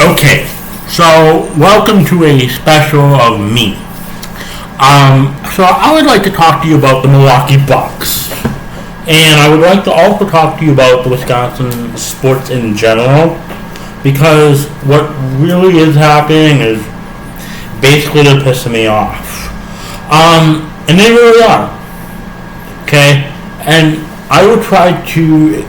Okay, so welcome to a special of me. So I would like to talk to you about the Milwaukee Bucks, and I would like to also talk to you about the Wisconsin sports in general, because what really is happening is basically they're pissing me off. And they really are. Okay, and I will try to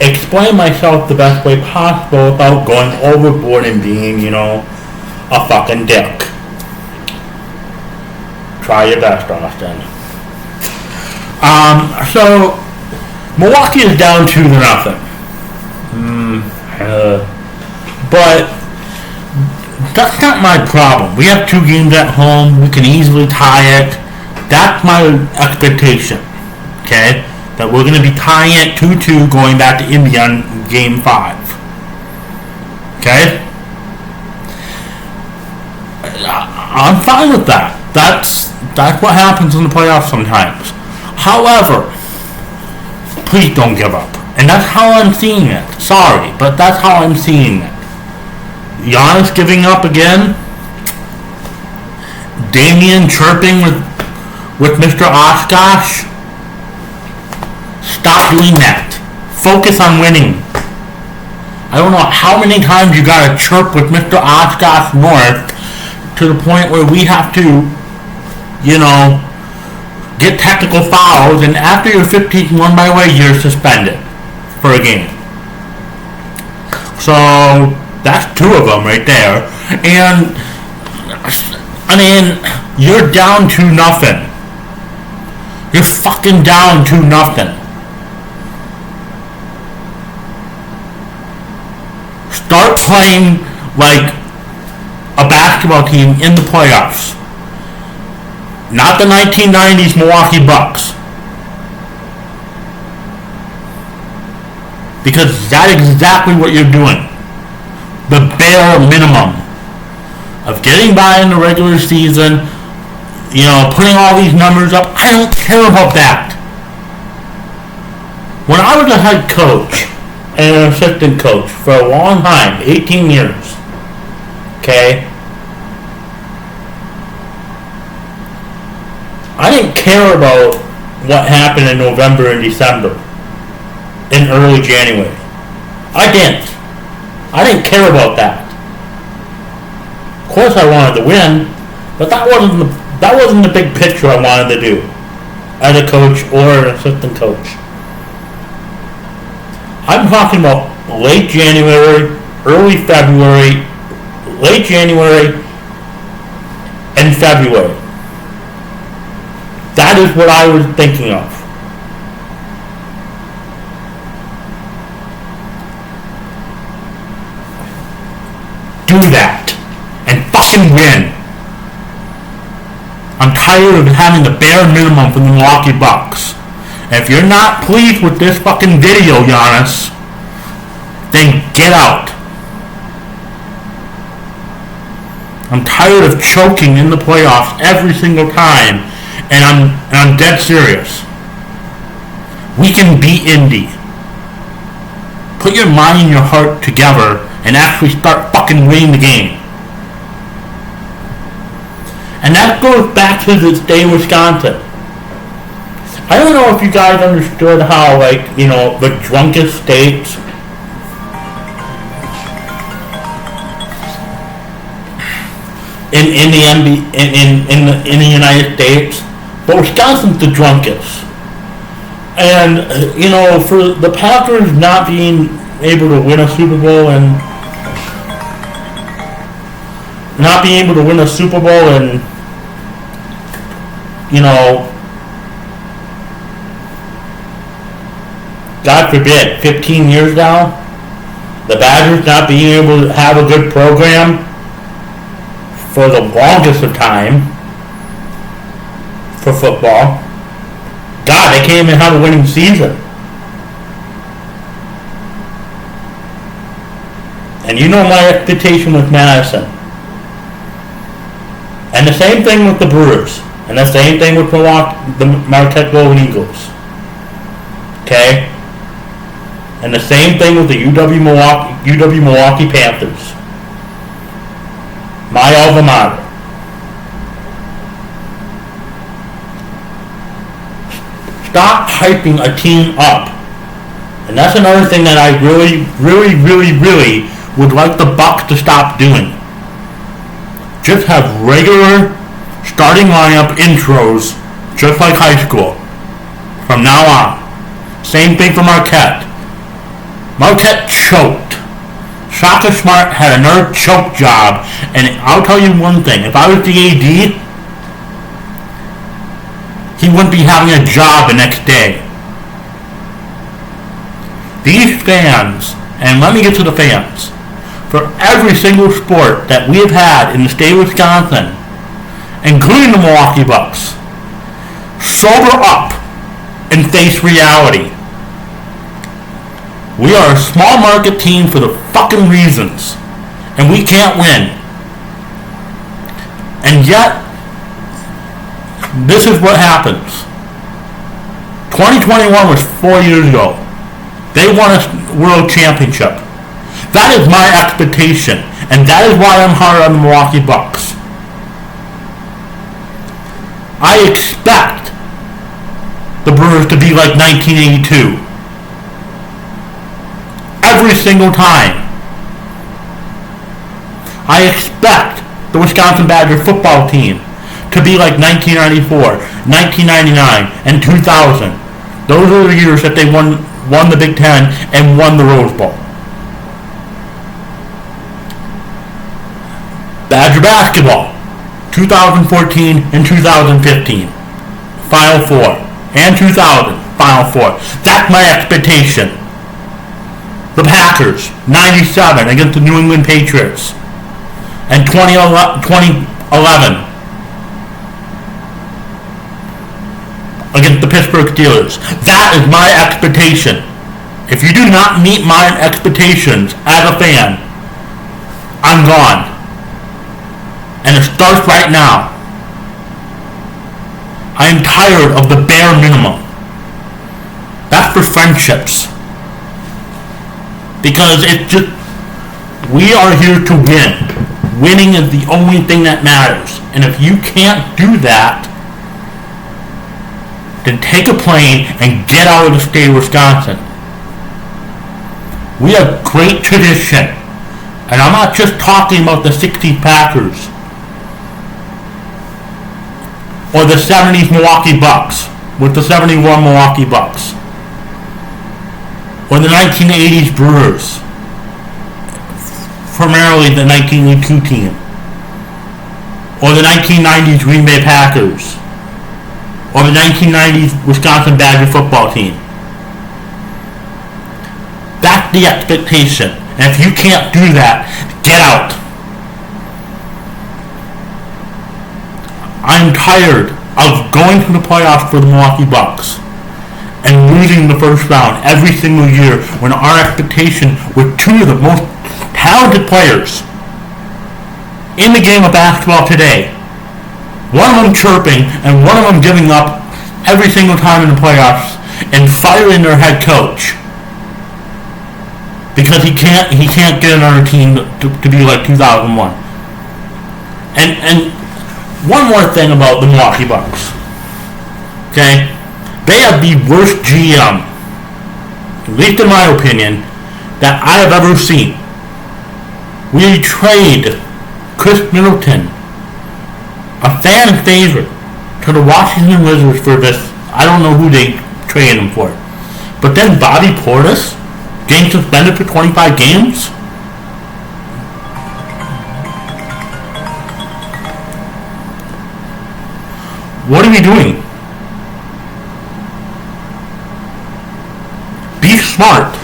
explain myself the best way possible without going overboard and being, a fucking dick. Try your best, Austin. So Milwaukee is down 2-0. But that's not my problem. We have 2 games at home. We can easily tie it. That's my expectation. Okay? That we're going to be tying it 2-2 going back to India on Game 5. Okay? I'm fine with that. That's what happens in the playoffs sometimes. However, please don't give up. And that's how I'm seeing it. Sorry, but that's how I'm seeing it. Giannis giving up again. Damian chirping with Mr. Oshkosh. Stop doing that. Focus on winning. I don't know how many times you gotta chirp with Mr. Oshkosh North to the point where we have to, get technical fouls, and after your 15th one, by the way, you're suspended for a game. So that's 2 of them right there. And I mean, you're down 2-0. You're fucking down 2-0. Start playing like a basketball team in the playoffs. Not the 1990s Milwaukee Bucks. Because that's exactly what you're doing. The bare minimum of getting by in the regular season, putting all these numbers up. I don't care about that. When I was a head coach and an assistant coach for a long time, 18 years, okay, I didn't care about what happened in November and December, in early January. I didn't care about that. Of course I wanted to win, but that wasn't the big picture I wanted to do as a coach or an assistant coach. I'm talking about late January, early February, late January, and February. That is what I was thinking of. Do that. And fucking win. I'm tired of having the bare minimum from the Milwaukee Bucks. And if you're not pleased with this fucking video, Giannis, then get out. I'm tired of choking in the playoffs every single time, and I'm dead serious. We can beat Indy. Put your mind and your heart together and actually start fucking winning the game. And that goes back to this day Wisconsin. I don't know if you guys understood how, the drunkest states in the United States, but Wisconsin's the drunkest. And for the Packers not being able to win a Super Bowl and God forbid, 15 years now, the Badgers not being able to have a good program for the longest of time for football. God, they can't even have a winning season. And my expectation with Madison. And the same thing with the Brewers. And the same thing with the Marquette Golden Eagles. Okay? And the same thing with the UW Milwaukee Panthers. My alma mater. Stop hyping a team up. And that's another thing that I really would like the Bucks to stop doing. Just have regular starting lineup intros, just like high school. From now on. Same thing for Marquette. Marquette choked. Shaka Smart had another choke job, and I'll tell you one thing, if I was the AD, he wouldn't be having a job the next day. These fans, and let me get to the fans, for every single sport that we have had in the state of Wisconsin, including the Milwaukee Bucks, sober up and face reality. We are a small market team for the fucking reasons, and we can't win. And yet, this is what happens. 2021 was 4 years ago. They won a world championship. That is my expectation, and that is why I'm hard on the Milwaukee Bucks. I expect the Brewers to be like 1982. Every single time. I expect the Wisconsin Badger football team to be like 1994, 1999, and 2000. Those are the years that they won the Big Ten and won the Rose Bowl. Badger basketball, 2014 and 2015, Final Four, and 2000, Final Four. That's my expectation. The Packers, 97 against the New England Patriots, and 2011 against the Pittsburgh Steelers. That is my expectation. If you do not meet my expectations as a fan, I'm gone. And it starts right now. I am tired of the bare minimum. That's for friendships. Because we are here to win. Winning is the only thing that matters. And if you can't do that, then take a plane and get out of the state of Wisconsin. We have great tradition. And I'm not just talking about the 60s Packers or the 70s Milwaukee Bucks with the 71 Milwaukee Bucks. Or the 1980s Brewers, primarily the 1982 team, or the 1990s Green Bay Packers, or the 1990s Wisconsin Badger football team. That's the expectation, and if you can't do that, get out. I'm tired of going to the playoffs for the Milwaukee Bucks and losing the first round every single year when our expectation with two of the most talented players in the game of basketball today, one of them chirping and one of them giving up every single time in the playoffs and firing their head coach because he can't get another team to be like 2001. And one more thing about the Milwaukee Bucks. Okay? They have the worst GM, at least in my opinion, that I have ever seen. We trade Chris Middleton, a fan favorite, to the Washington Wizards for this. I don't know who they traded him for. But then Bobby Portis getting suspended for 25 games? What are we doing? Be smart.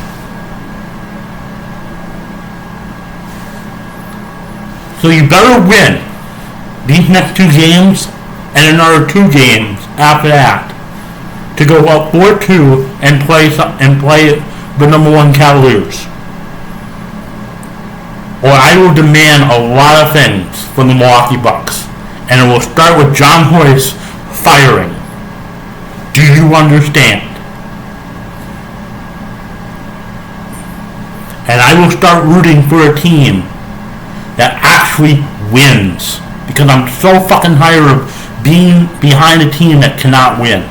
So you better win these next two games and another two games after that to go up 4-2 and play the number one Cavaliers. Or I will demand a lot of things from the Milwaukee Bucks. And it will start with John Hoyce firing. Do you understand? and I will start rooting for a team that actually wins, because I'm so fucking tired of being behind a team that cannot win.